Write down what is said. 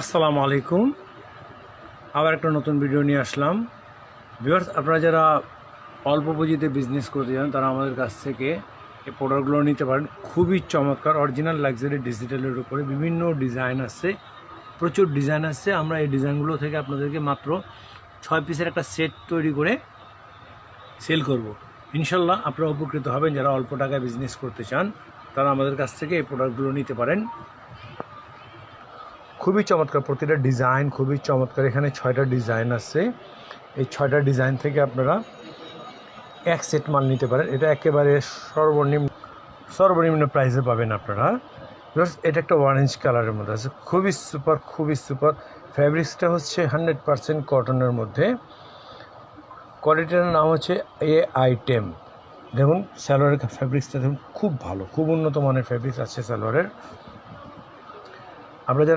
আসসালামু আলাইকুম। আবার একটা নতুন ভিডিও নিয়ে আসলাম। ভিউয়ার্স, আপনারা যারা অল্প পুঁজিতে বিজনেস করতে চান তারা আমাদের কাছ থেকে এই প্রোডাক্টগুলো নিতে পারেন। খুবই চমৎকার অরিজিনাল লাক্সারি ডিজিটালের উপরে বিভিন্ন ডিজাইন আছে, প্রচুর ডিজাইন আছে। আমরা এই ডিজাইনগুলো থেকে আপনাদেরকে মাত্র 6 পিসের একটা সেট তৈরি করে সেল করব। ইনশাল্লাহ আপনারা উপকৃত হবেন। যারা অল্প টাকায় বিজনেস করতে চান তারা আমাদের কাছ থেকে এই প্রোডাক্টগুলো নিতে পারেন। খুবই চমৎকার, প্রতিটা ডিজাইন খুবই চমৎকার। এখানে 6টা ডিজাইন আছে। এই 6টা ডিজাইন থেকে আপনারা এক সেট মাল নিতে পারেন। এটা একেবারে সর্বনিম্ন প্রাইসে পাবেন আপনারা। এটা একটা অরেঞ্জ কালারের মধ্যে আছে, খুবই সুপার, খুবই সুপার। ফ্যাব্রিক্সটা হচ্ছে 100% কটনের মধ্যে। কোয়ালিটির নাম হচ্ছে AITEM। দেখুন সালোয়ারের ফ্যাব্রিক্সটা দেখুন, খুব ভালো, খুব উন্নত মানের ফ্যাব্রিক্স আছে সালোয়ারের। আমরা